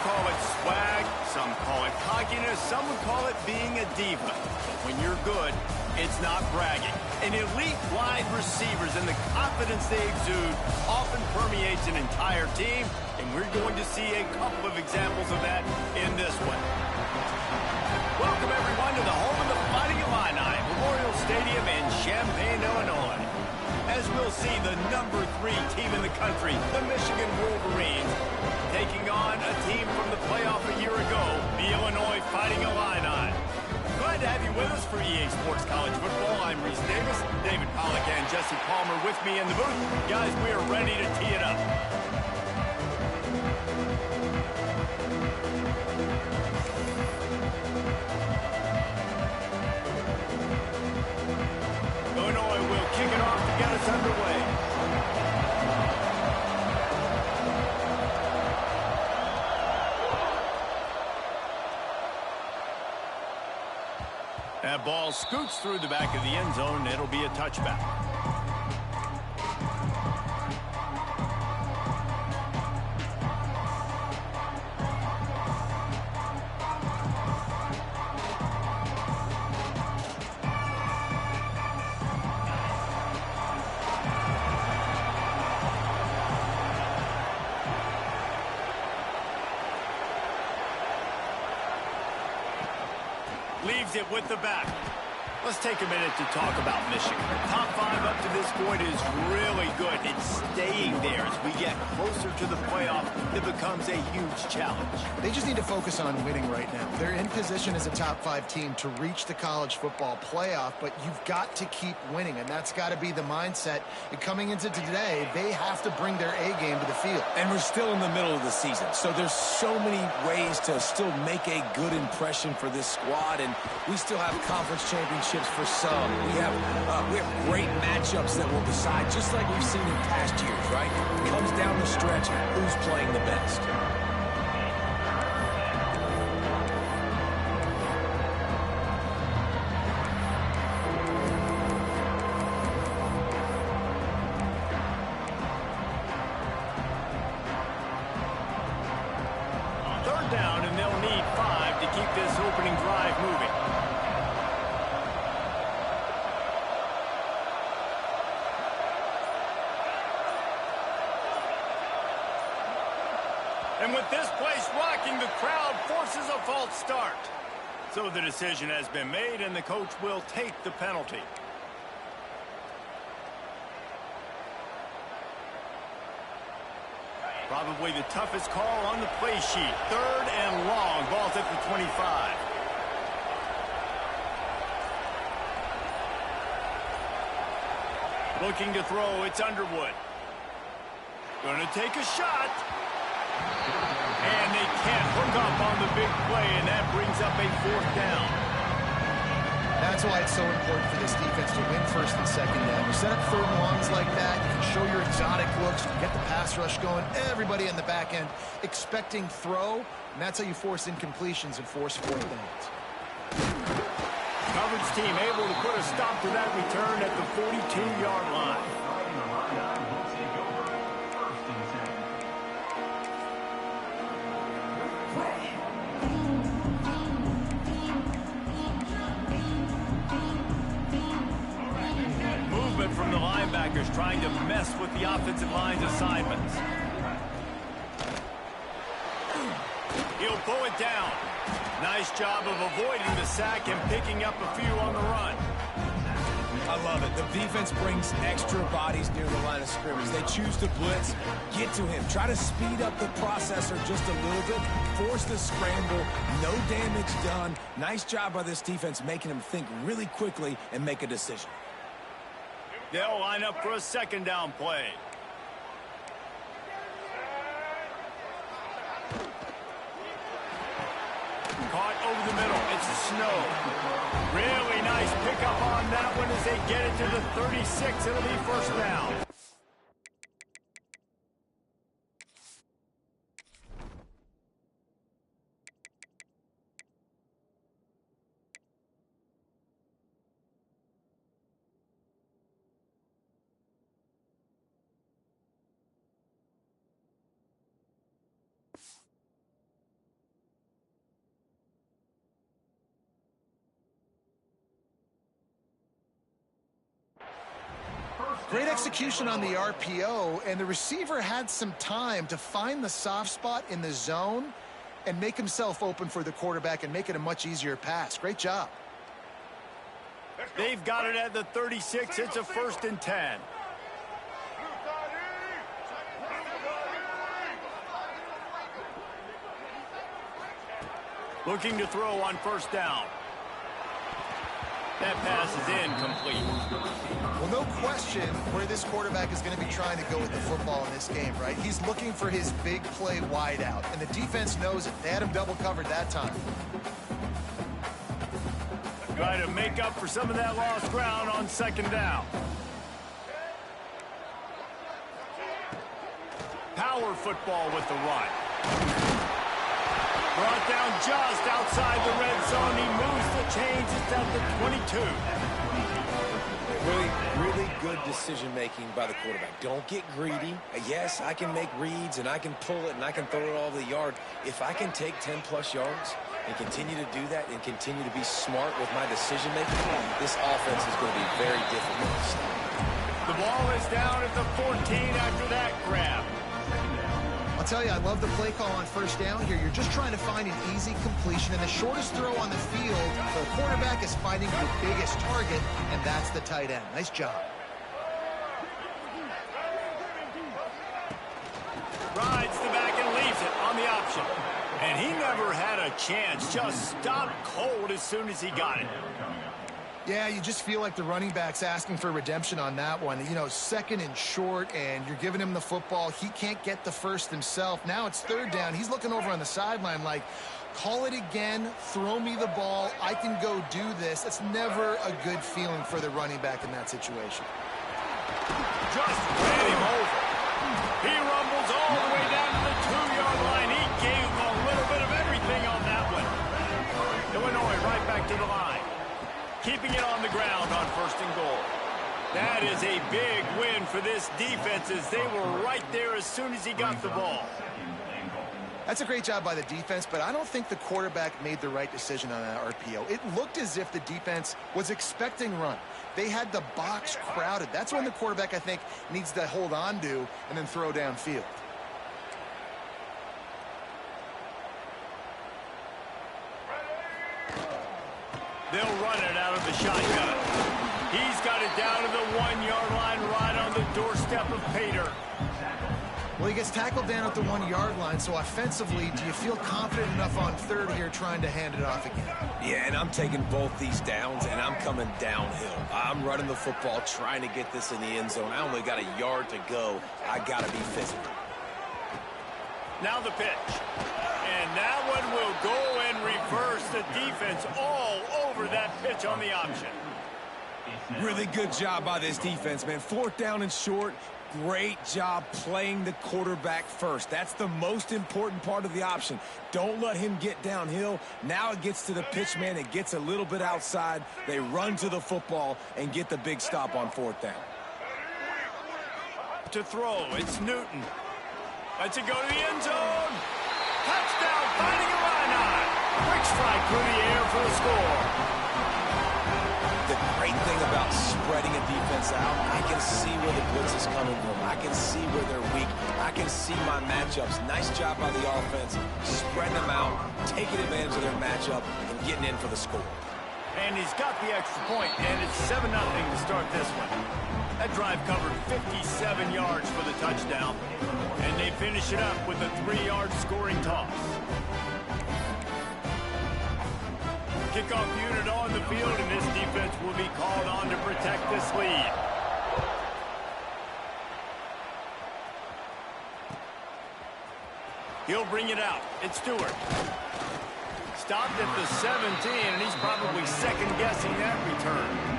call it swag, some call it cockiness, some would call it being a diva. But when you're good, it's not bragging. An elite wide receivers and the confidence they exude often permeates an entire team, and we're going to see a couple of examples of that in this one. Welcome, everyone, to the home of the Fighting Illini, Memorial Stadium in Champaign, Illinois. As we'll see the number 3 team in the country, the Michigan Wolverines, taking on a team from the playoff a year ago, the Illinois Fighting Illini. Glad to have you with us for EA Sports College Football. I'm Reese Davis, David Pollack and Jesse Palmer with me in the booth. Guys, we are ready to tee it up. Illinois will kick it off to get us underway. That ball scoots through the back of the end zone. It'll be a touchback. Leaves it with the back. Let's take a minute to talk about Michigan. Top 5 up to this point is really good. It's staying there as we get closer to the playoff. It becomes a huge challenge. They just need to focus on winning right now. They're in position as a top 5 team to reach the college football playoff, but you've got to keep winning, and that's got to be the mindset. And coming into today, they have to bring their A game to the field. And we're still in the middle of the season, so there's so many ways to still make a good impression for this squad, and we still have conference championships for some. We have great matchups that will decide, just like we've seen in past years, right? It comes down the stretch, who's playing the best. Third down, and they'll need 5 to keep this opening drive moving. And with this place rocking, the crowd forces a false start. So the decision has been made, and the coach will take the penalty. Probably the toughest call on the play sheet. 3rd and long. Ball's at the 25. Looking to throw, it's Underwood. Gonna take a shot. And they can't hook up on the big play, and that brings up a 4th down. That's why it's so important for this defense to win 1st and 2nd down. You set up 3rd and longs like that, you can show your exotic looks, you get the pass rush going, everybody on the back end expecting throw, and that's how you force incompletions and force 4th downs. Coverage team able to put a stop to that return at the 42-yard line. From the linebackers trying to mess with the offensive line's assignments. He'll pull it down. Nice job of avoiding the sack and picking up a few on the run. I love it. The defense brings extra bodies near the line of scrimmage. They choose to blitz, get to him, try to speed up the processor just a little bit, force the scramble, no damage done. Nice job by this defense making him think really quickly and make a decision. They'll line up for a 2nd down play. Caught over the middle. It's Snow. Really nice pickup on that one as they get it to the 36. It'll be 1st down. Great execution on the RPO, and the receiver had some time to find the soft spot in the zone and make himself open for the quarterback and make it a much easier pass. Great job. They've got it at the 36. It's a 1st and 10. Looking to throw on 1st down. That pass is incomplete. Well, no question where this quarterback is going to be trying to go with the football in this game, right? He's looking for his big play wide out, and the defense knows it. They had him double covered that time. Try to make up for some of that lost ground on 2nd down. Power football with the run. Brought down just outside the red zone. He moves the chains. It's at the 22. Really good decision-making by the quarterback. Don't get greedy. Yes, I can make reads, and I can pull it, and I can throw it all the yard. If I can take 10-plus yards and continue to do that and continue to be smart with my decision-making, this offense is going to be very difficult to stop. The ball is down at the 14 after that grab. I'll tell you, I love the play call on 1st down here. You're just trying to find an easy completion, and the shortest throw on the field for the quarterback is finding your biggest target, and that's the tight end. Nice job. Rides the back and leaves it on the option. And he never had a chance. Just stopped cold as soon as he got it. Yeah, you just feel like the running back's asking for redemption on that one. You know, 2nd and short, and you're giving him the football. He can't get the 1st himself. Now it's 3rd down. He's looking over on the sideline like, call it again, throw me the ball, I can go do this. It's never a good feeling for the running back in that situation. Just ran him over. He rumbles all the way down to the 2-yard line. He gave him a little bit of everything on that one. Illinois right back to the line. Keeping it on the ground on 1st and goal. That is a big win for this defense as they were right there as soon as he got the ball. That's a great job by the defense, but I don't think the quarterback made the right decision on that RPO. It looked as if the defense was expecting run. They had the box crowded. That's when the quarterback, I think, needs to hold on to and then throw downfield. They'll run it out of the shotgun. He's got it down to the 1-yard line right on the doorstep of Pater. Well, he gets tackled down at the 1-yard line, so offensively, do you feel confident enough on 3rd here trying to hand it off again? Yeah, and I'm taking both these downs, and I'm coming downhill. I'm running the football, trying to get this in the end zone. I only got a yard to go. I got to be physical. Now the pitch. And that one will go and reverse. The defense all over that pitch on the option. Really good job by this defense, man. 4th down and short. Great job playing the quarterback first. That's the most important part of the option. Don't let him get downhill. Now it gets to the pitch man. It gets a little bit outside. They run to the football and get the big stop on 4th down. To throw, it's Newton. Lets it go to the end zone. Touchdown, finding a run. Quick strike through the air for the score. The great thing about spreading a defense out, I can see where the blitz is coming from. I can see where they're weak. I can see my matchups. Nice job by the offense, spreading them out, taking advantage of their matchup, and getting in for the score. And he's got the extra point, and it's 7-0 to start this one. That drive covered 57 yards for the touchdown, and they finish it up with a 3-yard scoring toss. Kickoff unit on the field, and this defense will be called on to protect this lead. He'll bring it out. It's Stewart. Stopped at the 17, and he's probably second-guessing that return.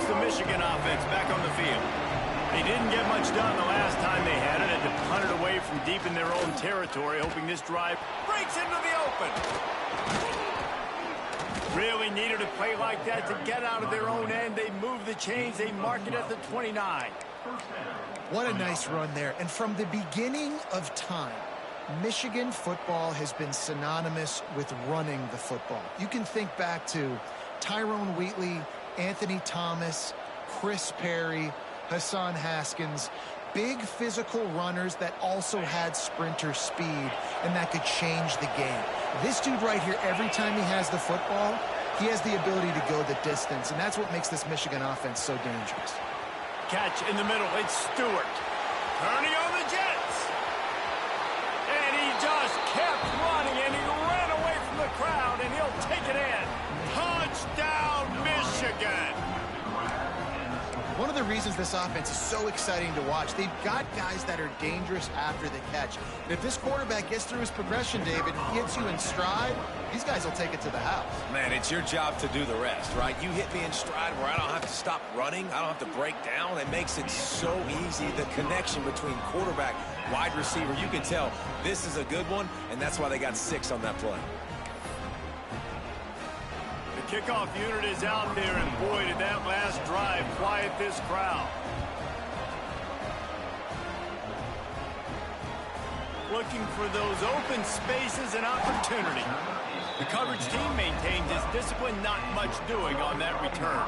The Michigan offense back on the field. They didn't get much done the last time they had it. Had to punt it away from deep in their own territory, hoping this drive breaks into the open. Really needed a play like that to get out of their own end. They move the chains. They mark it at the 29. What a nice run there. And from the beginning of time, Michigan football has been synonymous with running the football. You can think back to Tyrone Wheatley, Anthony Thomas, Chris Perry, Hassan Haskins, big physical runners that also had sprinter speed and that could change the game. This dude right here, every time he has the football, he has the ability to go the distance, and that's what makes this Michigan offense so dangerous. Catch in the middle. It's Stewart. Turning on the Jets. And he just kept running, and he ran away from the crowd, and he'll take it in. Touchdown, Michigan. One of the reasons this offense is so exciting to watch, they've got guys that are dangerous after the catch. And if this quarterback gets through his progression, David, hits you in stride, these guys will take it to the house. Man, it's your job to do the rest, right? You hit me in stride where I don't have to stop running. I don't have to break down. It makes it so easy. The connection between quarterback, wide receiver, you can tell this is a good one, and that's why they got 6 on that play. Kickoff unit is out there, and boy, did that last drive quiet this crowd. Looking for those open spaces and opportunity. The coverage team maintains its discipline, not much doing on that return.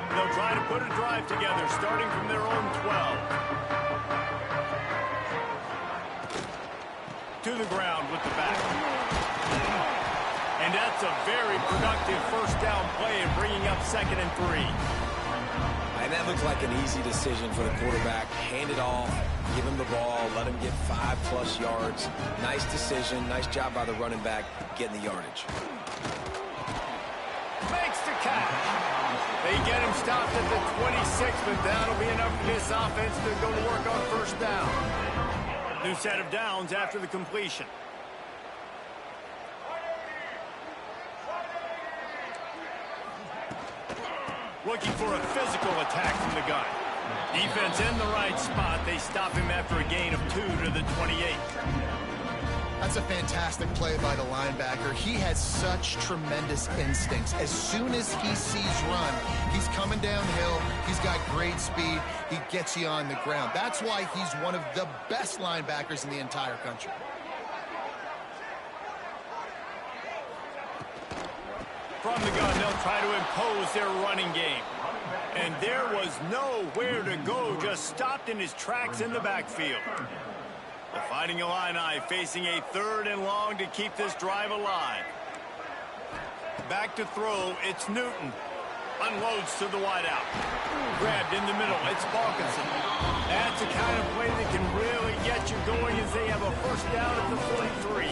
They'll try to put a drive together, starting from their own 12. To the ground with the back. And that's a very productive first down play and bringing up 2nd and 3. And that looks like an easy decision for the quarterback. Hand it off, give him the ball, let him get 5+ yards. Nice decision, nice job by the running back getting the yardage. Makes the catch. They get him stopped at the 26, but that'll be enough for this offense to go to work on first down. New set of downs after the completion. Looking for a physical attack from the gun. Defense in the right spot. They stop him after a gain of 2 to the 28. That's a fantastic play by the linebacker. He has such tremendous instincts. As soon as he sees run, he's coming downhill. He's got great speed. He gets you on the ground. That's why he's one of the best linebackers in the entire country. From the gun, they'll try to impose their running game. And there was nowhere to go, just stopped in his tracks in the backfield. The Fighting Illini facing a 3rd and long to keep this drive alive. Back to throw, it's Newton. Unloads to the wideout. Grabbed in the middle, it's Balkinson. That's the kind of play that can really get you going as they have a first down at the 43.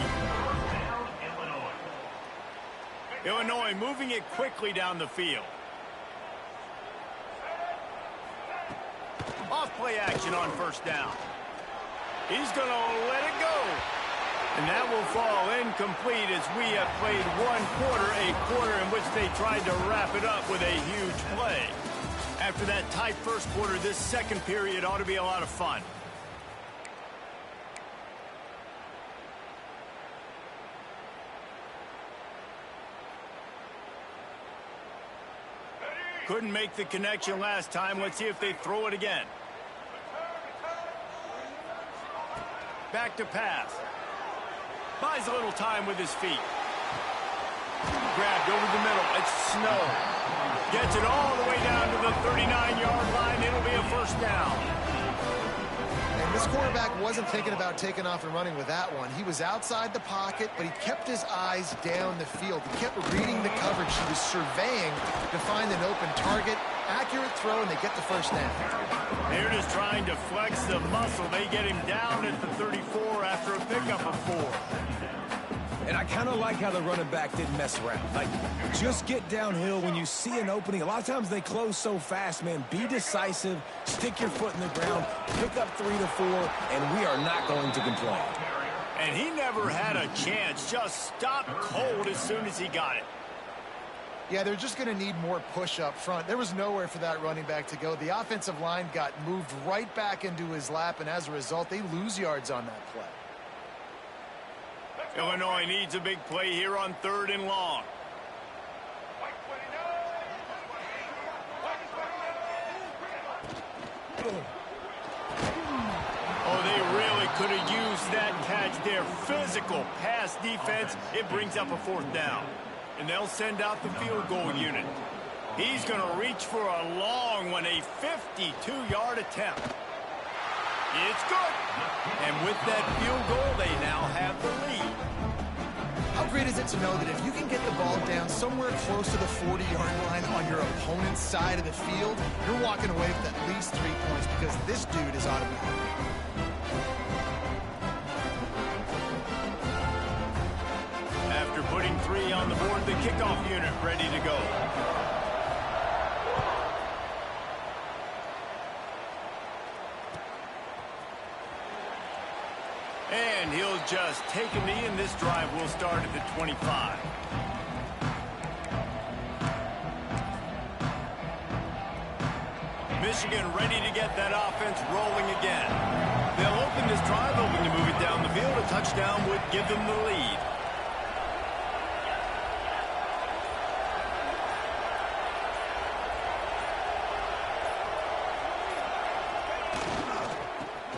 Illinois moving it quickly down the field. Off play action on first down. He's going to let it go. And that will fall incomplete as we have played one quarter, a quarter in which they tried to wrap it up with a huge play. After that tight first quarter, this second period ought to be a lot of fun. Couldn't make the connection last time. Let's see if they throw it again. Back to pass. Buys a little time with his feet. Grabbed over the middle. It's Snow. Gets it all the way down to the 39-yard line. It'll be a first down. And this quarterback wasn't thinking about taking off and running with that one. He was outside the pocket, but he kept his eyes down the field. He kept reading the coverage. He was surveying to find an open target. Accurate throw, and they get the first down. They're just trying to flex the muscle. They get him down at the 34 after a pickup of 4. And I kind of like how the running back didn't mess around. Like, just get downhill when you see an opening. A lot of times they close so fast, man. Be decisive, stick your foot in the ground, pick up 3 to 4, and we are not going to complain. And he never had a chance. Just stopped cold as soon as he got it. Yeah, they're just going to need more push up front. There was nowhere for that running back to go. The offensive line got moved right back into his lap, and as a result, they lose yards on that play. Illinois needs a big play here on 3rd and long. Oh, they really could have used that catch there. Physical pass defense. It brings up a 4th down. And they'll send out the field goal unit. He's going to reach for a long one, a 52-yard attempt. It's good. And with that field goal, they now have the lead. How great is it to know that if you can get the ball down somewhere close to the 40-yard line on your opponent's side of the field, you're walking away with at least 3 points because this dude is automatic. After putting 3 on the board, the kickoff unit ready to go. And he'll just take a knee, and this drive will start at the 25. Michigan ready to get that offense rolling again. They'll open this drive, hoping to move it down the field. A touchdown would give them the lead.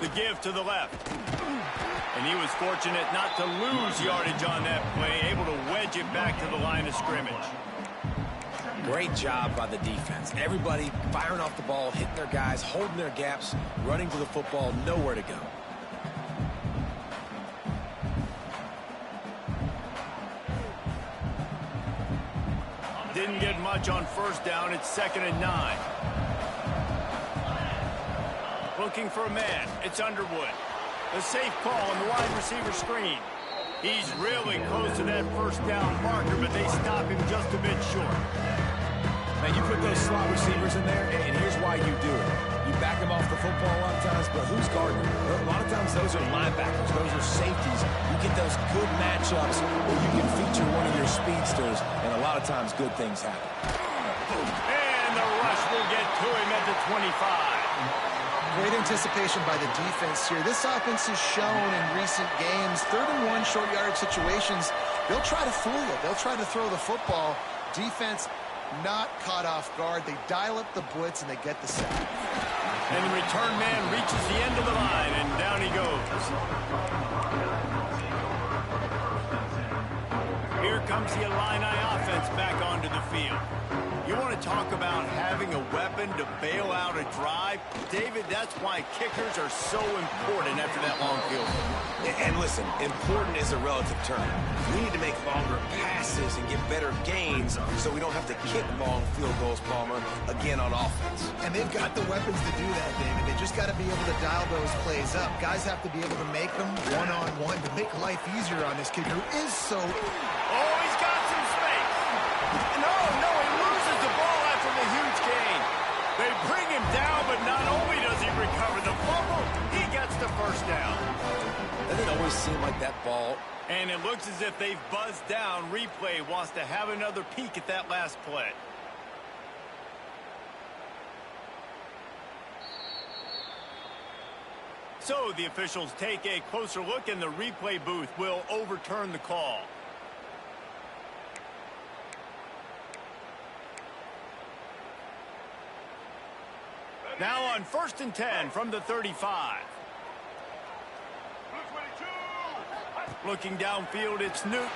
The give to the left. And he was fortunate not to lose yardage on that play, able to wedge it back to the line of scrimmage. Great job by the defense. Everybody firing off the ball, hitting their guys, holding their gaps, running to the football, nowhere to go. Didn't get much on 1st down. It's 2nd and 9. Looking for a man. It's Underwood. The safe call on the wide receiver screen. He's really close to that 1st down marker, but they stop him just a bit short. Man, you put those slot receivers in there, and here's why you do it. You back them off the football a lot of times, but who's guarding them? A lot of times those are linebackers. Those are safeties. You get those good matchups where you can feature one of your speedsters, and a lot of times good things happen. And the rush will get to him at the 25. Great anticipation by the defense here. This offense has shown in recent games, 3rd and 1 short yardage situations, they'll try to fool you. They'll try to throw the football. Defense not caught off guard. They dial up the blitz and they get the sack. And the return man reaches the end of the line, and down he goes. Here comes the Illini offense back onto the field. You want to talk about having a weapon to bail out a drive? David, that's why kickers are so important after that long field goal. And listen, important is a relative term. We need to make longer passes and get better gains so we don't have to kick long field goals, Palmer, again on offense. And they've got the weapons to do that, David. They just got to be able to dial those plays up. Guys have to be able to make them one-on-one to make life easier on this kid who is so... Oh, he's got some space. No, he loses the ball after the huge gain. They bring him down, but not only does he recover the fumble, he gets the 1st down. Doesn't it always seem like that ball? And it looks as if they've buzzed down. Replay wants to have another peek at that last play. So the officials take a closer look, and the replay booth will overturn the call. Now on 1st and 10 from the 35. Looking downfield, it's Newton.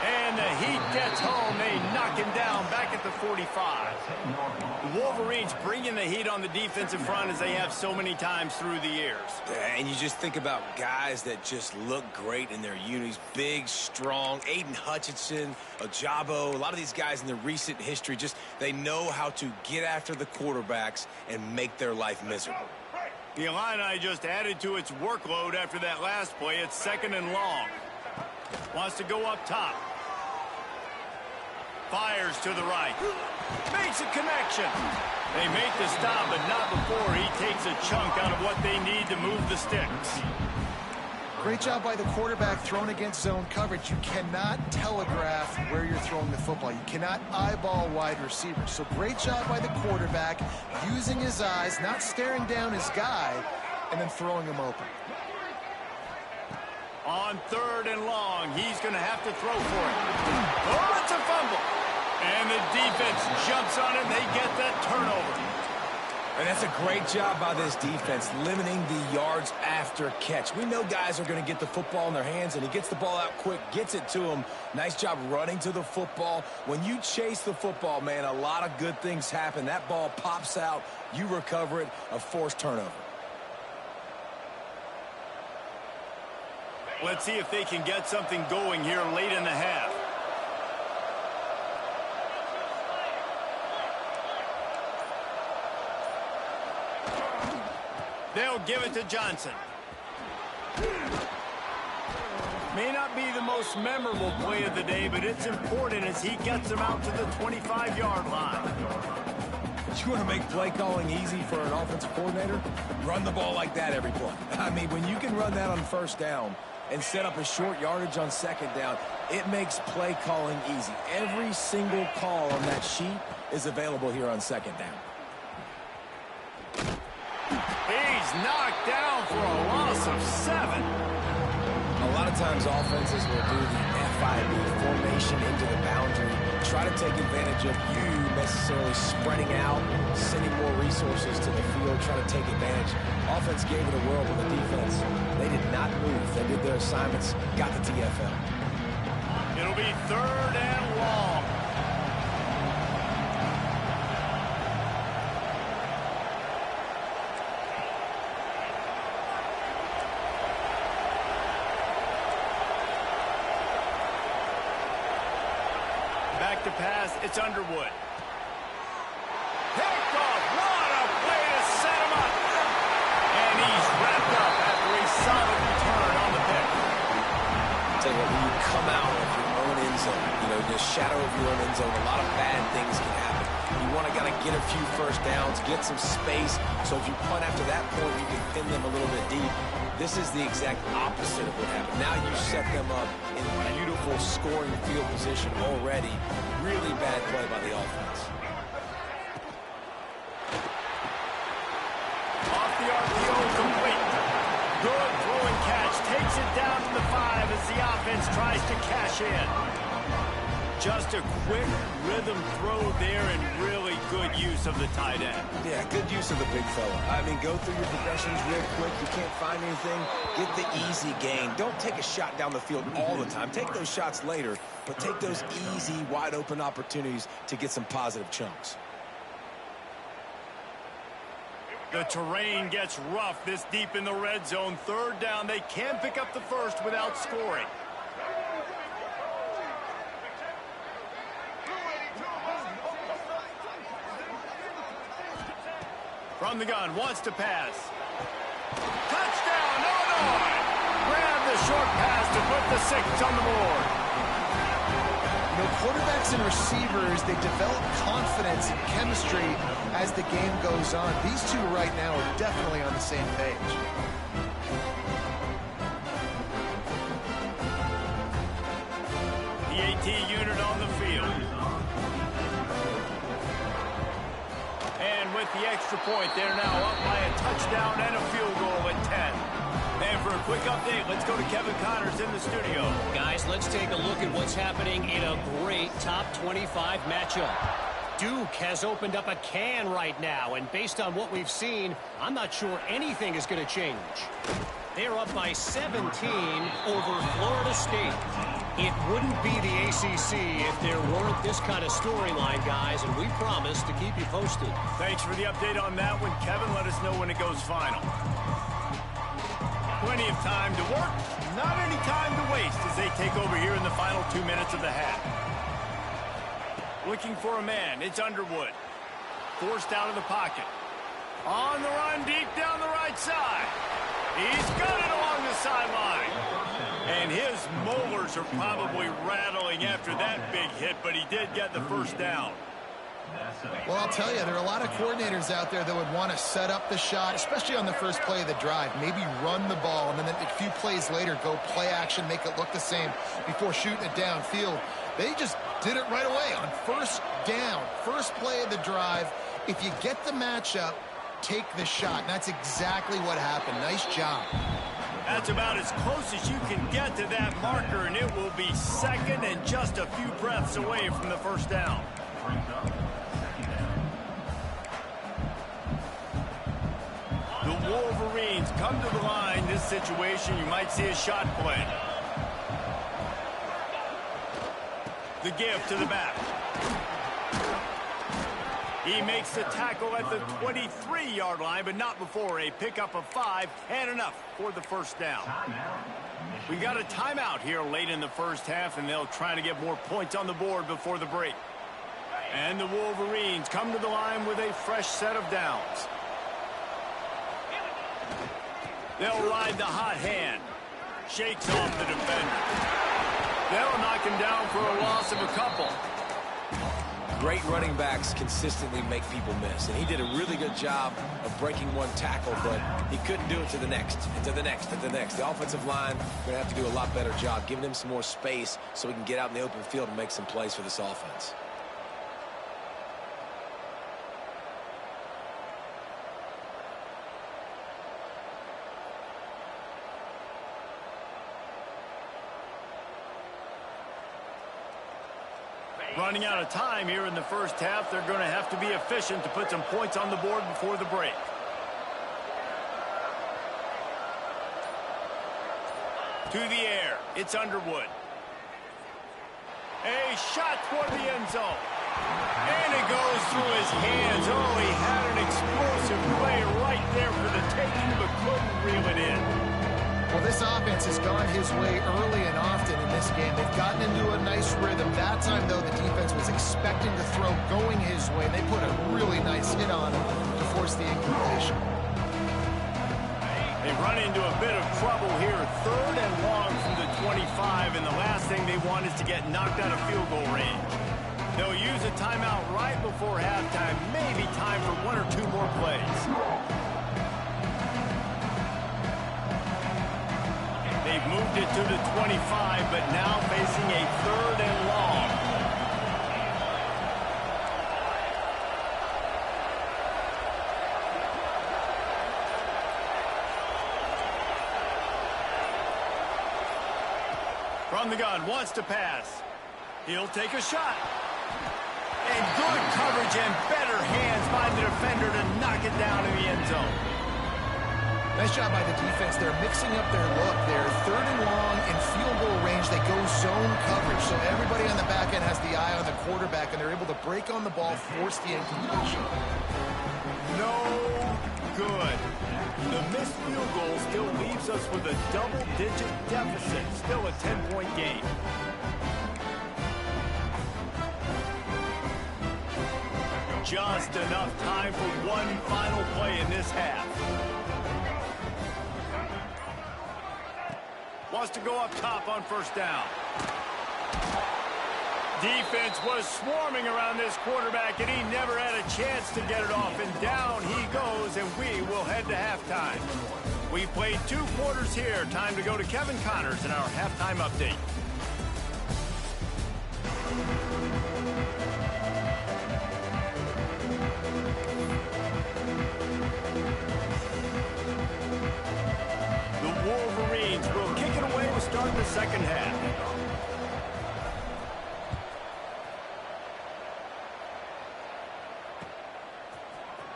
And the heat gets home. They knock him down back at the 45. The Wolverines bringing the heat on the defensive front as they have so many times through the years. And you just think about guys that just look great in their unis. Big, strong. Aiden Hutchinson, Ajabo. A lot of these guys in the recent history, just they know how to get after the quarterbacks and make their life miserable. The Illini just added to its workload after that last play. It's 2nd and long. Wants to go up top. Fires to the right. Makes a connection. They make the stop, but not before he takes a chunk out of what they need to move the sticks. Great job by the quarterback thrown against zone coverage. You cannot telegraph where you're throwing the football. You cannot eyeball wide receivers. So great job by the quarterback using his eyes, not staring down his guy, and then throwing him open. On 3rd and long, he's going to have to throw for it. Oh, it's a fumble. And the defense jumps on him. They get that turnover. And that's a great job by this defense, limiting the yards after catch. We know guys are going to get the football in their hands, and he gets the ball out quick, gets it to him. Nice job running to the football. When you chase the football, man, a lot of good things happen. That ball pops out, you recover it, a forced turnover. Let's see if they can get something going here late in the half. They'll give it to Johnson. May not be the most memorable play of the day, but it's important as he gets them out to the 25-yard line. You want to make play calling easy for an offensive coordinator? Run the ball like that every play. I mean, when you can run that on first down and set up a short yardage on second down, it makes play calling easy. Every single call on that sheet is available here on second down. He's knocked down for a loss of 7. A lot of times offenses will do the FIB formation into the boundary, try to take advantage of you necessarily spreading out, sending more resources to the field, trying to take advantage. Offense gave it a whirl, but the defense, they did not move. They did their assignments, got the TFL. It'll be 3rd and long. Back to pass, it's Underwood. Picked off, what a way to set him up. And he's wrapped up after a solid return on the pick. Tell you what, when you come out of your own end zone, you know, the shadow of your own end zone, a lot of bad things can happen. You want to get a few first downs, get some space, so if you punt after that point, you can pin them a little bit deep. This is the exact opposite of what happened. Now you set them up in beautiful scoring field position already. Really bad play by the offense. Off the RPO, complete. Good throwing catch. Takes it down to the 5 as the offense tries to cash in. Just a quick rhythm throw there and really good use of the tight end. Yeah, good use of the big fella. I mean, go through your progressions real quick. You can't find anything. Get the easy gain. Don't take a shot down the field all the time. Take those shots later, but take those easy, wide-open opportunities to get some positive chunks. The terrain gets rough this deep in the red zone. 3rd down. They can pick up the first without scoring. From the gun, wants to pass. Touchdown, Illinois! Grab the short pass to put the 6 on the board. You know, quarterbacks and receivers, they develop confidence and chemistry as the game goes on. These two right now are definitely on the same page. The AT unit on the field. And with the extra point, they're now up by a touchdown and a field goal at 10. And for a quick update, let's go to Kevin Connors in the studio. Guys, let's take a look at what's happening in a great top 25 matchup. Duke has opened up a can right now, and based on what we've seen, I'm not sure anything is going to change. They're up by 17 over Florida State. It wouldn't be the ACC if there weren't this kind of storyline, guys, and we promise to keep you posted. Thanks for the update on that one, Kevin. Let us know when it goes final. Plenty of time to work, not any time to waste as they take over here in the final 2 minutes of the half. Looking for a man, it's Underwood. Forced out of the pocket. On the run, deep down the right side. He's got it along the sideline. And his molars are probably rattling after that big hit, but he did get the first down. Well, I'll tell you, there are a lot of coordinators out there that would want to set up the shot, especially on the first play of the drive. Maybe run the ball, and then a few plays later, go play action, make it look the same before shooting it downfield. They just did it right away on first down, first play of the drive. If you get the matchup, take the shot. And that's exactly what happened. Nice job. That's about as close as you can get to that marker, and it will be second and just a few breaths away from the first down. Wolverines come to the line. This situation, you might see a shot play. The give to the back. He makes the tackle at the 23-yard line, but not before a pickup of 5 and enough for the first down. We got a timeout here late in the first half, and they'll try to get more points on the board before the break. And the Wolverines come to the line with a fresh set of downs. They'll ride the hot hand. Shakes off the defender. They'll knock him down for a loss of a couple. Great running backs consistently make people miss, and he did a really good job of breaking one tackle, but he couldn't do it to the next, and to the next, and to the next. The offensive line going to have to do a lot better job giving him some more space so he can get out in the open field and make some plays for this offense. Running out of time here in the first half. They're going to have to be efficient to put some points on the board before the break. To the air. It's Underwood. A shot toward the end zone. And it goes through his hands. Oh, he had an explosive play right there for the taking, but couldn't reel it in. Well, this offense has gone his way early and often in this game. They've gotten into a nice rhythm. That time, though, the defense was expecting to throw going his way. They put a really nice hit on him to force the incompletion. They run into a bit of trouble here. 3rd and long from the 25, and the last thing they want is to get knocked out of field goal range. They'll use a timeout right before halftime. Maybe time for 1 or 2 more plays. They've moved it to the 25, but now facing a 3rd and long. From the gun, wants to pass. He'll take a shot. And good coverage and better hands by the defender to knock it down in the end zone. Nice job by the defense. They're mixing up their look. They're 3rd and long in field goal range. They go zone coverage, so everybody on the back end has the eye on the quarterback, and they're able to break on the ball, force the incompletion. No good. The missed field goal still leaves us with a double-digit deficit. Still a 10-point game. Just enough time for one final play in this half. Wants to go up top on first down. Defense was swarming around this quarterback, and he never had a chance to get it off. And down he goes, and we will head to halftime. We played 2 quarters here. Time to go to Kevin Connors in our halftime update. The Wolverines will kick it away to start the second half.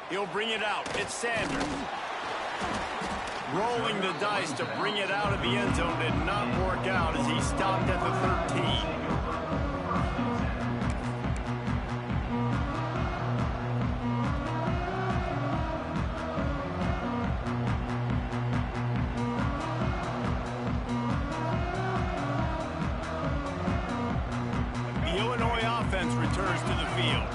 He'll bring it out. It's Sanders. Rolling the dice to bring it out of the end zone did not work out as he stopped at the 13. The Illinois offense returns to the field.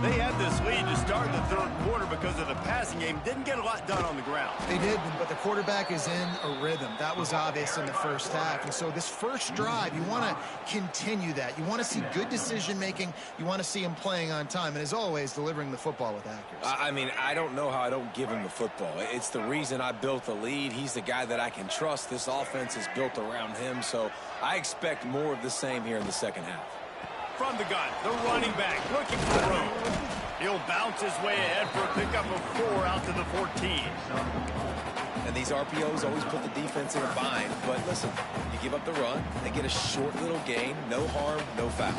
They had this lead to start the third quarter because of the passing game. Didn't get a lot done on the ground. They did, but the quarterback is in a rhythm. That was obvious in the first half. And so this first drive, you want to continue that. You want to see good decision-making. You want to see him playing on time. And as always, delivering the football with accuracy. I mean, I don't know how I don't give him the football. It's the reason I built the lead. He's the guy that I can trust. This offense is built around him. So I expect more of the same here in the second half. From the gun, the running back looking for room. He'll bounce his way ahead for a pickup of 4 out to the 14. And these RPOs always put the defense in a bind. But listen, you give up the run, they get a short little gain, no harm, no foul.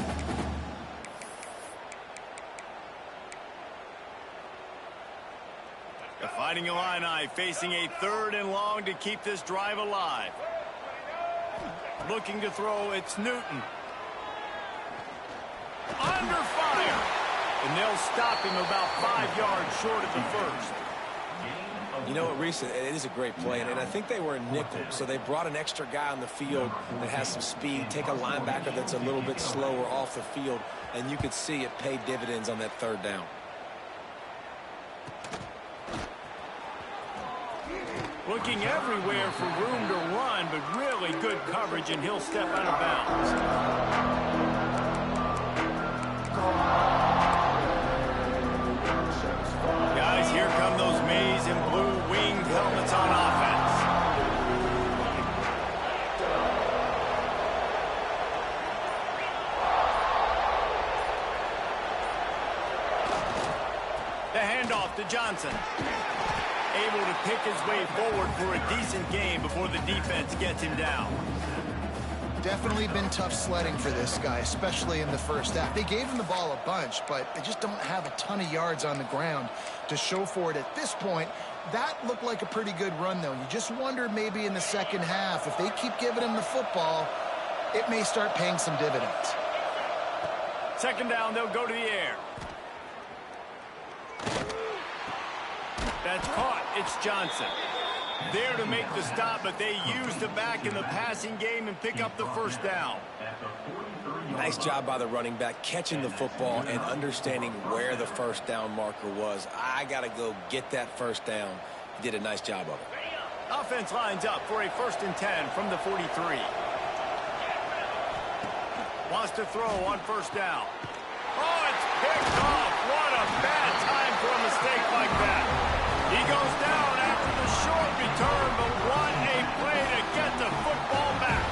The Fighting Illini facing a 3rd and long to keep this drive alive. Looking to throw, it's Newton. Under fire. And they'll stop him about 5 yards short of the first. You know what, Reese, it is a great play, and I think they were in nickel, so they brought an extra guy on the field that has some speed, take a linebacker that's a little bit slower off the field, and you could see it paid dividends on that 3rd down. Looking everywhere for room to run, but really good coverage, and he'll step out of bounds. Guys, here come those maize and blue winged helmets on offense. The handoff to Johnson. Able to pick his way forward for a decent game before the defense gets him down. Definitely been tough sledding for this guy, especially in the first half. They gave him the ball a bunch, but they just don't have a ton of yards on the ground to show for it at this point. That looked like a pretty good run, though. You just wonder maybe in the second half, if they keep giving him the football, it may start paying some dividends. 2nd down, they'll go to the air. That's caught. It's Johnson. There to make the stop, but they use the back in the passing game and pick up the 1st down. Nice job by the running back, catching the football and understanding where the 1st down marker was. I got to go get that 1st down. He did a nice job of it. Offense lines up for a 1st and 10 from the 43. Wants to throw on 1st down. Oh, it's picked off. What a bad time for a mistake like that. He goes down after the short return, but what a play to get the football back.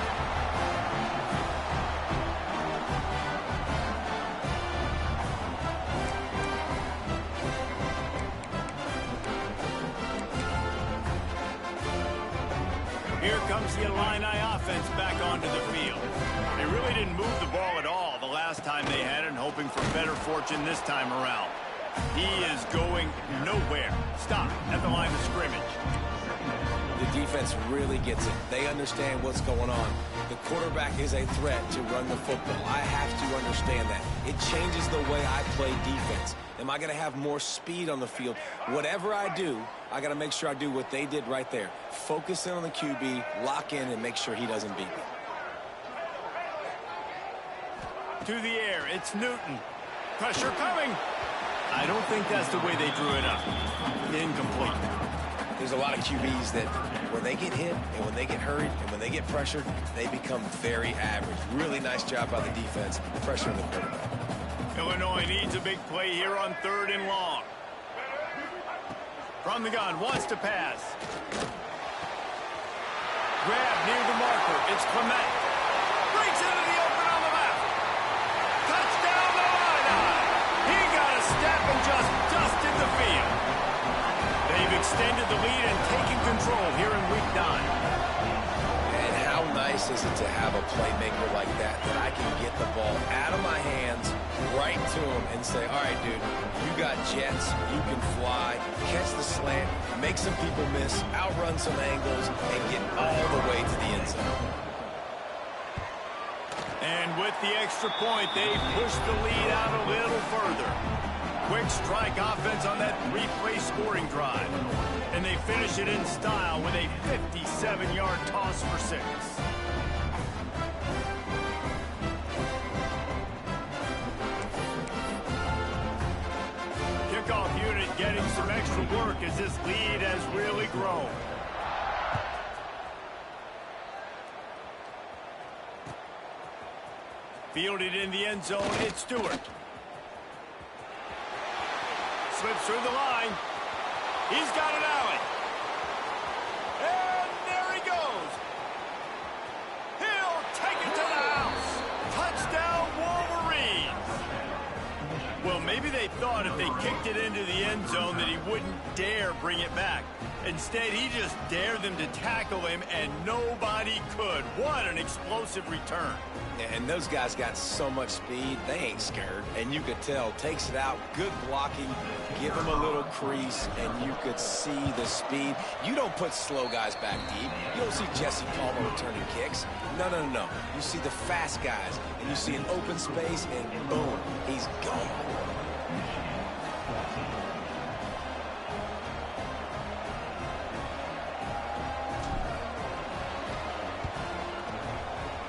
Here comes the Illini offense back onto the field. They really didn't move the ball at all the last time they had it, and hoping for better fortune this time around. He is going nowhere. Stop at the line of scrimmage. The defense really gets it. They understand what's going on. The quarterback is a threat to run the football. I have to understand that. It changes the way I play defense. Am I going to have more speed on the field? Whatever I do, I got to make sure I do what they did right there. Focus in on the QB, lock in, and make sure he doesn't beat me. To the air, it's Newton. Pressure coming. I don't think that's the way they drew it up. Incomplete. There's a lot of QBs that when they get hit and when they get hurried and when they get pressured, they become very average. Really nice job by the defense, pressuring the quarterback. Illinois needs a big play here on 3rd and long. From the gun, wants to pass. Grab near the marker. It's Clement. Breaks into the open on the left. Touchdown, Illini. He got a step and just dusted the field. They've extended the lead and taken control here in week 9. And how nice is it to have a playmaker like that I can get the ball out of my hands, right to him, and say, all right, dude, you got jets, you can fly, catch the slant, make some people miss, outrun some angles, and get all the way to the end zone. And with the extra point, they push the lead out a little further. Quick strike offense on that 3-play scoring drive. And they finish it in style with a 57-yard toss for 6. Kickoff unit getting some extra work as this lead has really grown. Fielded in the end zone, it's Stewart. Slips through the line. He's got an alley. And there he goes. He'll take it to the house. Touchdown, Wolverines. Well, maybe they thought if they kicked it into the end zone that he wouldn't dare bring it back. Instead, he just dared them to tackle him, and nobody could. What an explosive return. And those guys got so much speed, they ain't scared. And you could tell, takes it out, good blocking, give him a little crease, and you could see the speed. You don't put slow guys back deep. You don't see Jesse Palmer returning kicks. No, no, no, no. You see the fast guys, and you see an open space, and boom, he's gone.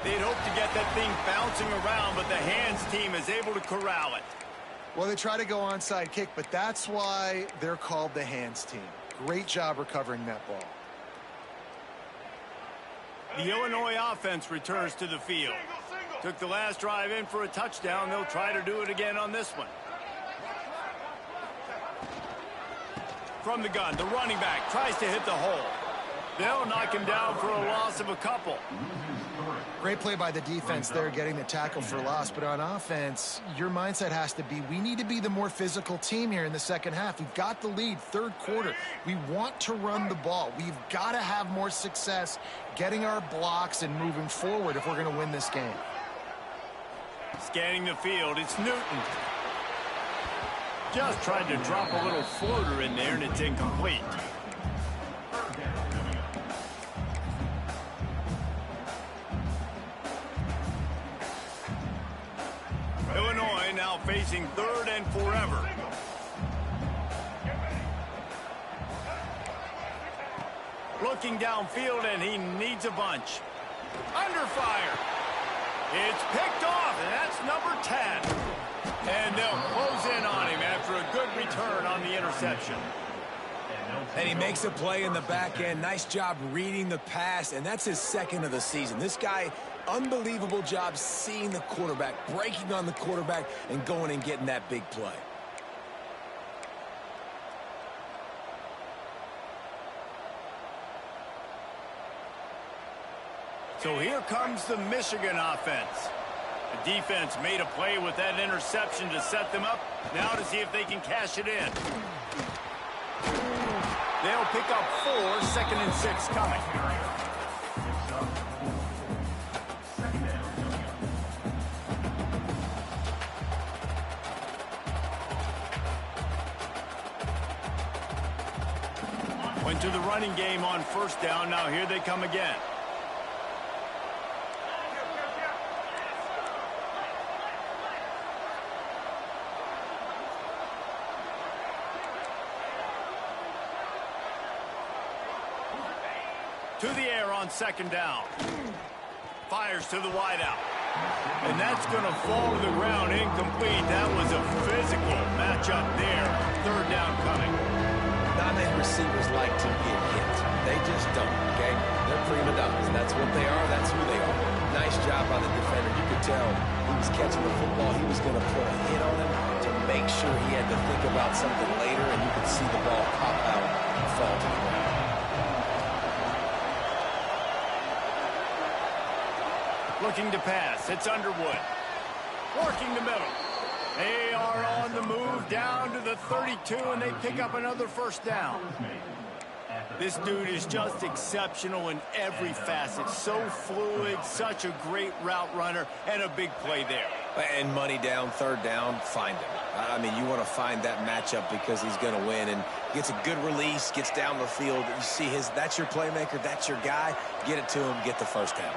They'd hope to get that thing bouncing around, but the hands team is able to corral it. Well, they try to go onside kick, but that's why they're called the hands team. Great job recovering that ball. The Illinois offense returns to the field. Took the last drive in for a touchdown. They'll try to do it again on this one. From the gun, the running back tries to hit the hole. They'll knock him down for a loss of a couple. Great play by the defense there, getting the tackle for loss. But on offense, your mindset has to be, we need to be the more physical team here in the second half. We've got the lead, third quarter. We want to run the ball. We've got to have more success getting our blocks and moving forward if we're going to win this game. Scanning the field, it's Newton. Just tried to drop a little floater in there, and it's incomplete. Illinois now facing third and forever. Looking downfield, and he needs a bunch. Under fire. It's picked off, and that's number 10. And they'll close in on him after a good return on the interception. And he makes a play in the back end. Nice job reading the pass, and that's his second of the season. This guy, unbelievable job seeing the quarterback, breaking on the quarterback, and going and getting that big play. So here comes the Michigan offense. The defense made a play with that interception to set them up. Now to see if they can cash it in. They'll pick up 4, second and 6 coming. Went to the running game on first down. Now here they come again. To the air on second down. Fires to the wideout. And that's going to fall to the ground incomplete. That was a physical matchup there. Third down coming. Not many receivers like to get hit. They just don't, okay? They're prima donnas. That's what they are. That's who they are. Nice job by the defender. You could tell he was catching the football. He was going to put a hit on him to make sure he had to think about something later, and you could see the ball pop out and fall to the ground. Looking to pass. It's Underwood. Working the middle. They are on the move down to the 32, and they pick up another first down. This dude is just exceptional in every facet. So fluid, such a great route runner, and a big play there. And money down, third down, find him. I mean, you want to find that matchup because he's going to win, and gets a good release, gets down the field. You see that's your playmaker, that's your guy. Get it to him, get the first down.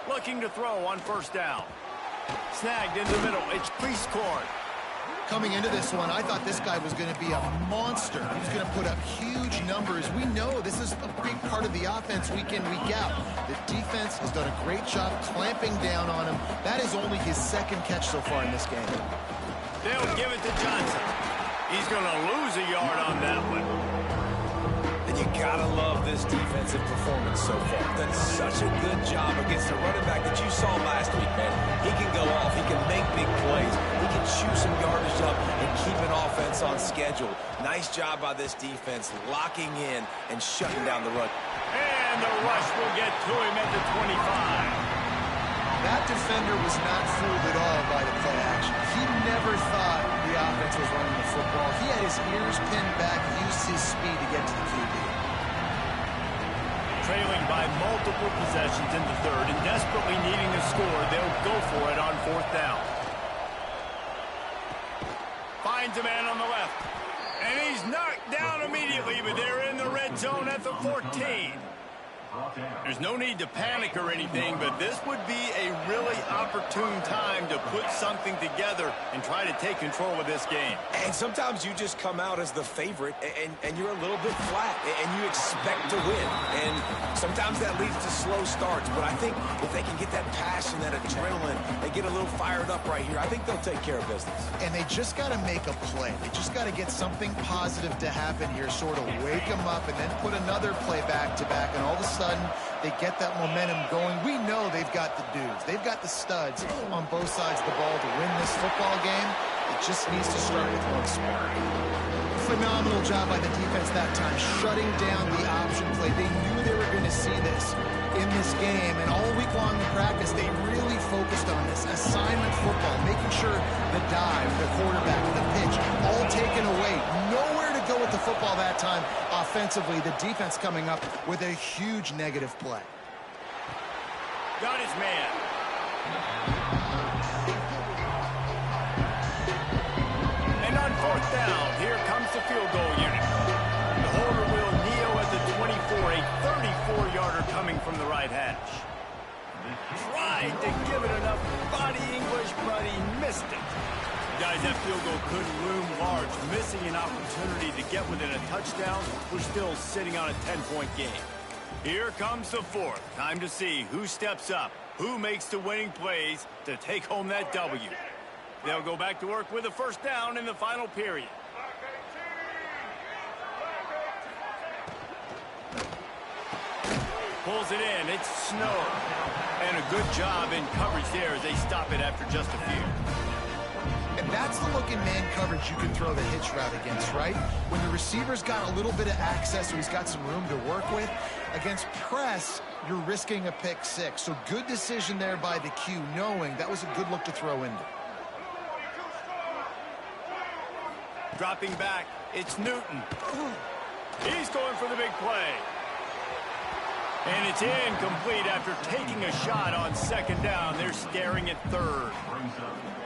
Looking to throw on first down. Snagged in the middle. It's Priestcorn. Coming into this one, I thought this guy was going to be a monster. He was going to put up huge numbers. We know this is a big part of the offense week in, week out. The defense has done a great job clamping down on him. That is only his second catch so far in this game. They'll give it to Johnson. He's going to lose a yard on that one. And you gotta love this defensive performance so far. Done such a good job against the running back that you saw last week, man. He can go off. He can make big plays. He can chew some yardage up and keep an offense on schedule. Nice job by this defense, locking in and shutting down the run. And the rush will get to him at the 25. That defense defender was not fooled at all by the play action. He never thought the offense was running the football. He had his ears pinned back, used his speed to get to the QB. Trailing by multiple possessions in the third and desperately needing a score, they'll go for it on fourth down. Finds a man on the left. And he's knocked down immediately, but they're in the red zone at the 14. There's no need to panic or anything, but this would be a really opportune time to put something together and try to take control of this game. And sometimes you just come out as the favorite, and you're a little bit flat, and you expect to win. And sometimes that leads to slow starts, but I think if they can get that passion, that adrenaline, they get a little fired up right here, I think they'll take care of business. And they just got to make a play. They just got to get something positive to happen here, sort of wake them up, and then put another play back-to-back, and all of a sudden, they get that momentum going. We know they've got the dudes. They've got the studs on both sides of the ball to win this football game. It just needs to start with one spark. Phenomenal job by the defense that time, shutting down the option play. They knew they were going to see this in this game, and all week long in practice, they really focused on this assignment football, making sure the dive, the quarterback, the pitch, all taken away. Nowhere to go with the football that time offensively. The defense coming up with a huge negative play. Got his man. And on fourth down, here comes the field goal unit. The holder will kneel at the 24, a 34-yarder coming from the right hash. Tried to give it enough body English, but he missed it. Guys, that field goal could loom large. Missing an opportunity to get within a touchdown. We're still sitting on a 10-point game. Here comes the fourth. Time to see who steps up, who makes the winning plays to take home that W. They'll go back to work with a first down in the final period. Pulls it in. It's Snow. And a good job in coverage there as they stop it after just a few. And that's the look in man coverage you can throw the hitch route against, right? When the receiver's got a little bit of access, so he's got some room to work with. Against press, you're risking a pick six. So good decision there by the Q, knowing that was a good look to throw into. Dropping back, it's Newton. He's going for the big play. And it's incomplete after taking a shot on second down. They're staring at third.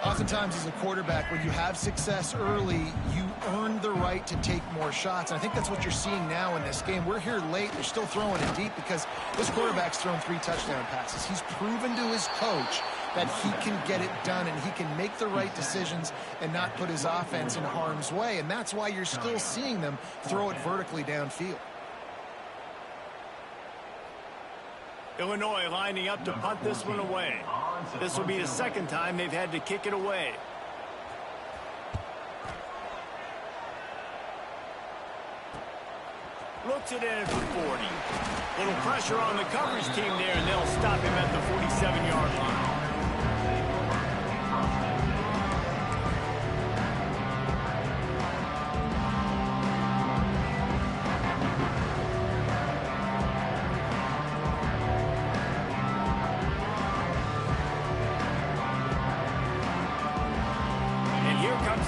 Oftentimes as a quarterback, when you have success early, you earn the right to take more shots. And I think that's what you're seeing now in this game. We're here late. They're still throwing it deep because this quarterback's thrown 3 touchdown passes. He's proven to his coach that he can get it done and he can make the right decisions and not put his offense in harm's way. And that's why you're still seeing them throw it vertically downfield. Illinois lining up to punt this one away. This will be the second time they've had to kick it away. Looks it in at the 40. Little pressure on the coverage team there, and they'll stop him at the 47-yard line.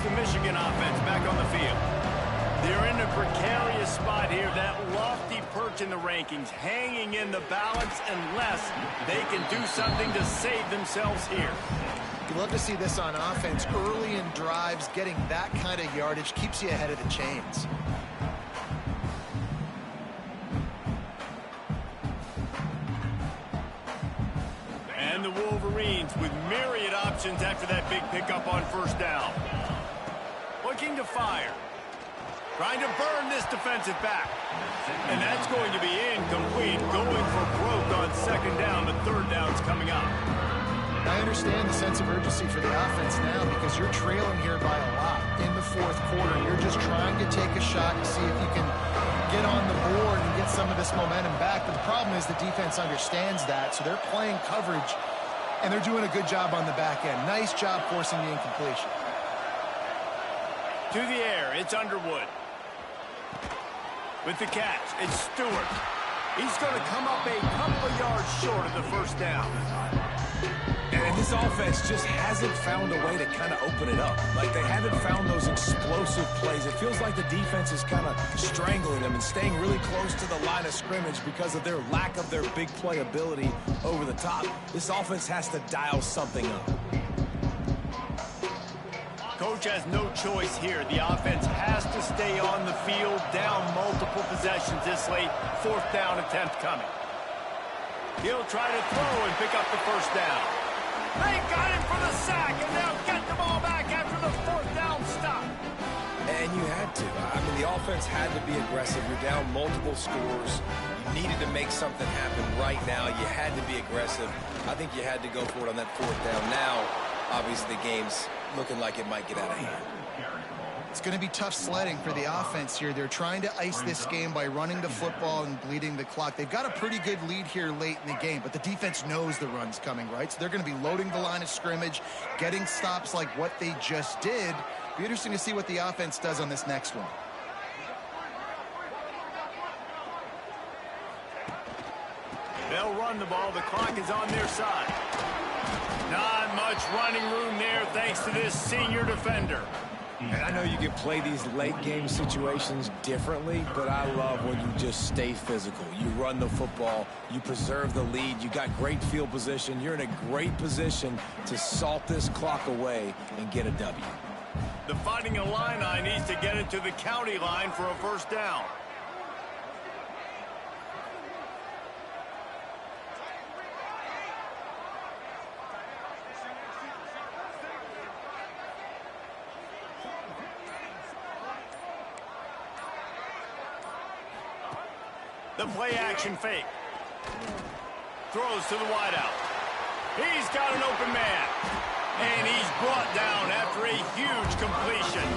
The Michigan offense back on the field. They're in a precarious spot here, that lofty perch in the rankings, hanging in the balance unless they can do something to save themselves here. You love to see this on offense. Early in drives, getting that kind of yardage keeps you ahead of the chains. And the Wolverines with myriad options after that big pickup on first down. Looking to fire. Trying to burn this defensive back. And that's going to be incomplete. Going for broke on second down, but third down's coming up. I understand the sense of urgency for the offense now because you're trailing here by a lot in the fourth quarter. You're just trying to take a shot to see if you can get on the board and get some of this momentum back. But the problem is the defense understands that, so they're playing coverage, and they're doing a good job on the back end. Nice job forcing the incompletion. To the air, it's Underwood. With the catch, it's Stewart. He's going to come up a couple of yards short of the first down. And this this offense just hasn't found a way to kind of open it up. Like, they haven't found those explosive plays. It feels like the defense is kind of strangling them and staying really close to the line of scrimmage because of their lack of their big play ability over the top. This offense has to dial something up. Coach has no choice here. The offense has to stay on the field, down multiple possessions this late. 4th down attempt coming. He'll try to throw and pick up the 1st down. They got him for the sack, and they'll get the ball back after the 4th down stop. And you had to. I mean, the offense had to be aggressive. You're down multiple scores. You needed to make something happen right now. You had to be aggressive. I think you had to go for it on that 4th down. Now, obviously, the game's looking like it might get out of hand. It's going to be tough sledding for the offense here. They're trying to ice this game by running the football and bleeding the clock. They've got a pretty good lead here late in the game, but the defense knows the run's coming, right? So they're going to be loading the line of scrimmage, getting stops like what they just did. Be interesting to see what the offense does on this next one. They'll run the ball. The clock is on their side. Not much running room there thanks to this senior defender. And I know you can play these late game situations differently, but I love when you just stay physical. You run the football, you preserve the lead, you got great field position, you're in a great position to salt this clock away and get a W. The Fighting Illini needs to get it to the county line for a 1st down. The play-action fake. Throws to the wideout. He's got an open man. And he's brought down after a huge completion.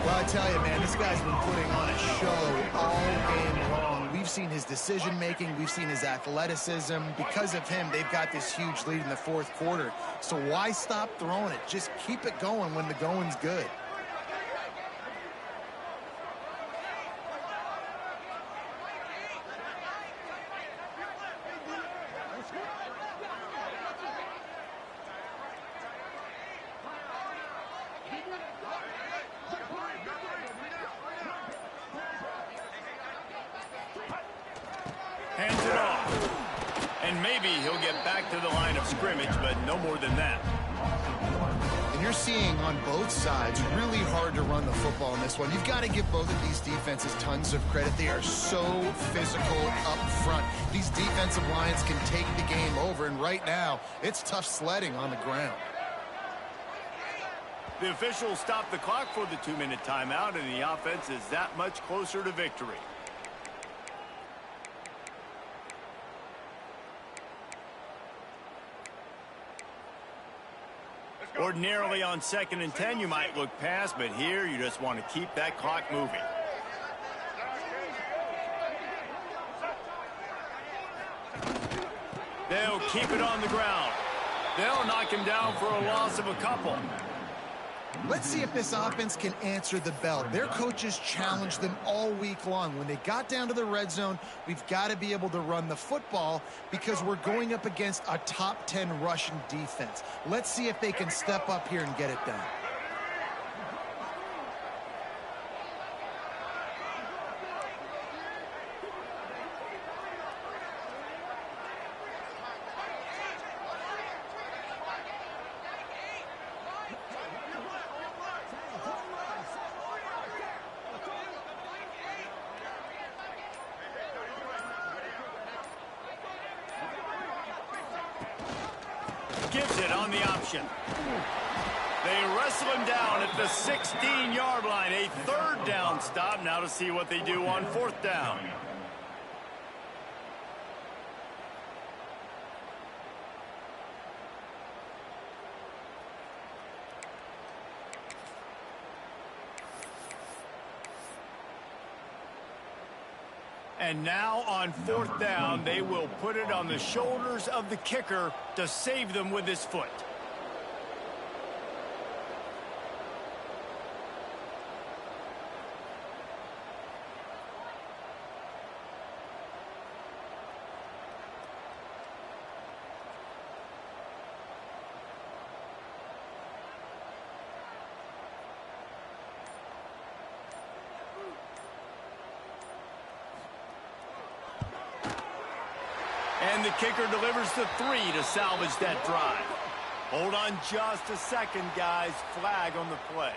Well, I tell you, man, this guy's been putting on a show all game long. We've seen his decision-making. We've seen his athleticism. Because of him, they've got this huge lead in the 4th quarter. So why stop throwing it? Just keep it going when the going's good. Hands it off. And maybe he'll get back to the line of scrimmage, but no more than that. And you're seeing on both sides really hard to run the football in this one. You've got to give both of these defenses tons of credit. They are so physical up front. These defensive lines can take the game over, and right now, it's tough sledding on the ground. The officials stop the clock for the 2-minute timeout, and the offense is that much closer to victory. Ordinarily on 2nd and 10, you might look past, but here you just want to keep that clock moving. They'll keep it on the ground. They'll knock him down for a loss of a couple. Let's see if this offense can answer the bell. Their coaches challenged them all week long. When they got down to the red zone, we've got to be able to run the football because we're going up against a top 10 rushing defense. Let's see if they can step up here and get it done. Gives it on the option. They wrestle him down at the 16-yard line. A 3rd down stop. Now to see what they do on 4th down. And now on 4th down, they will put it on the shoulders of the kicker to save them with his foot. the kicker delivers the 3 to salvage that drive. Hold on just a second, guys. Flag on the play.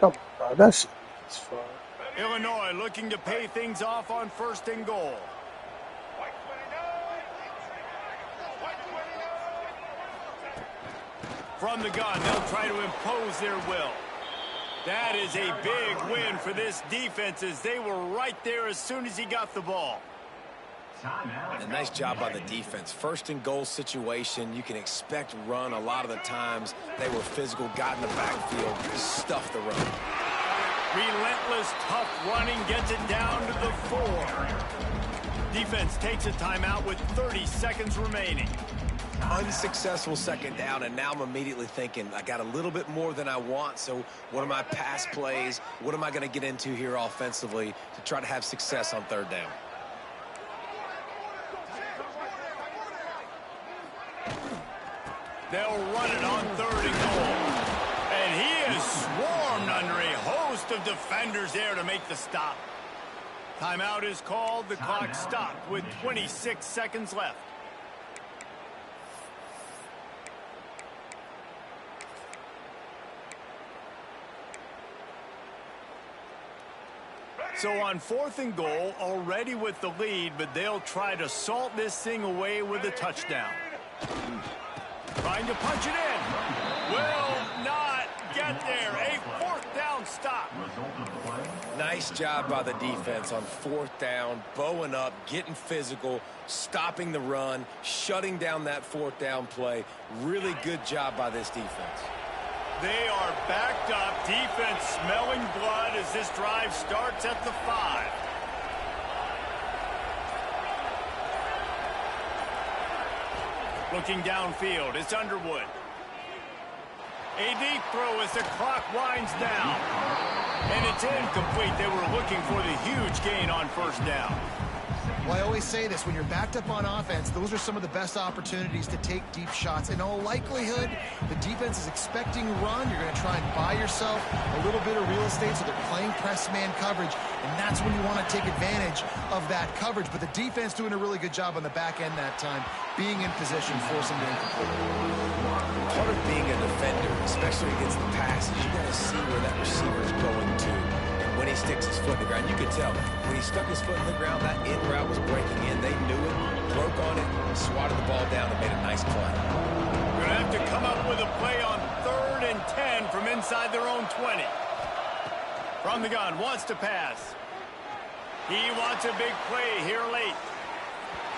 Come on, that's fine. Illinois looking to pay things off on 1st and goal. From the gun, they'll try to impose their will. That is a big win for this defense as they were right there as soon as he got the ball. A nice job by the defense. 1st and goal situation, you can expect run a lot of the times. They were physical, got in the backfield, stuffed the run. Relentless, tough running gets it down to the 4. Defense takes a timeout with 30 seconds remaining. Unsuccessful 2nd down, and now I'm immediately thinking, I got a little bit more than I want, so what are my pass plays? What am I going to get into here offensively to try to have success on 3rd down? They'll run it on 3rd and goal. And he is swarmed under a host of defenders there to make the stop. Timeout is called. The clock stopped with 26 seconds left. So on 4th and goal, already with the lead, but they'll try to salt this thing away with a touchdown. Trying to punch it in. Will not get there. A 4th down stop. Nice job by the defense on 4th down, bowing up, getting physical, stopping the run, shutting down that 4th down play. Really good job by this defense. They are backed up. Defense smelling blood as this drive starts at the 5. Looking downfield, it's Underwood. A deep throw as the clock winds down. And it's incomplete. They were looking for the huge gain on 1st down. Well, I always say this, when you're backed up on offense, those are some of the best opportunities to take deep shots. In all likelihood, the defense is expecting run. You're going to try and buy yourself a little bit of real estate, so they're playing press man coverage, and that's when you want to take advantage of that coverage. But the defense doing a really good job on the back end that time, being in position, forcing the incomplete. Part of being a defender, especially against the pass, is you got to see where that receiver is going to. When he sticks his foot in the ground, you could tell when he stuck his foot in the ground, that in route was breaking in. They knew it, broke on it, swatted the ball down, and made a nice play. We're going to have to come up with a play on 3rd and 10 from inside their own 20. From the gun, wants to pass. He wants a big play here late.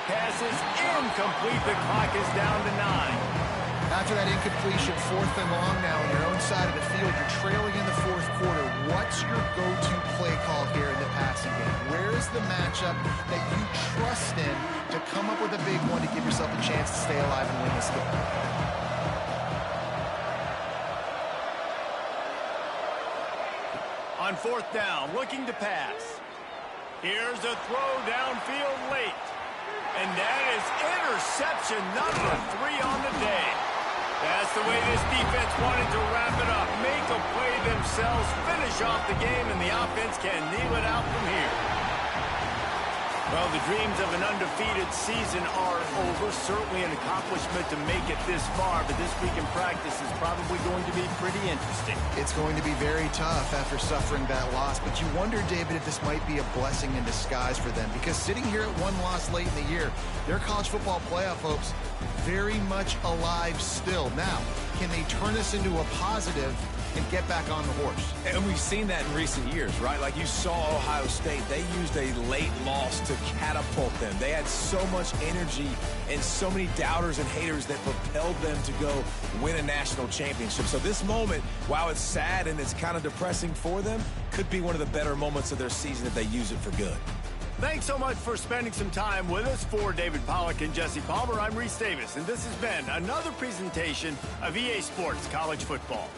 Pass is incomplete. The clock is down to 9. After that incompletion, 4th and long now on your own side of the field, you're trailing in the 4th quarter. What's your go-to play call here in the passing game? Where is the matchup that you trust in to come up with a big one to give yourself a chance to stay alive and win this game? On 4th down, looking to pass. Here's a throw downfield late. And that is interception number 3 on the day. That's the way this defense wanted to wrap it up. Make a play themselves, finish off the game, and the offense can kneel it out from here. Well, the dreams of an undefeated season are over. Certainly an accomplishment to make it this far, but this week in practice is probably going to be pretty interesting. It's going to be very tough after suffering that loss, but you wonder, David, if this might be a blessing in disguise for them, because sitting here at 1 loss late in the year, their college football playoff hopes very much alive still. Now, can they turn this into a positive and get back on the horse? And we've seen that in recent years, right? Like you saw Ohio State, they used a late loss to catapult them. They had so much energy and so many doubters and haters that propelled them to go win a national championship. So this moment, while it's sad and it's kind of depressing for them, could be one of the better moments of their season if they use it for good. Thanks so much for spending some time with us. For David Pollack and Jesse Palmer, I'm Reese Davis, and this has been another presentation of EA Sports College Football.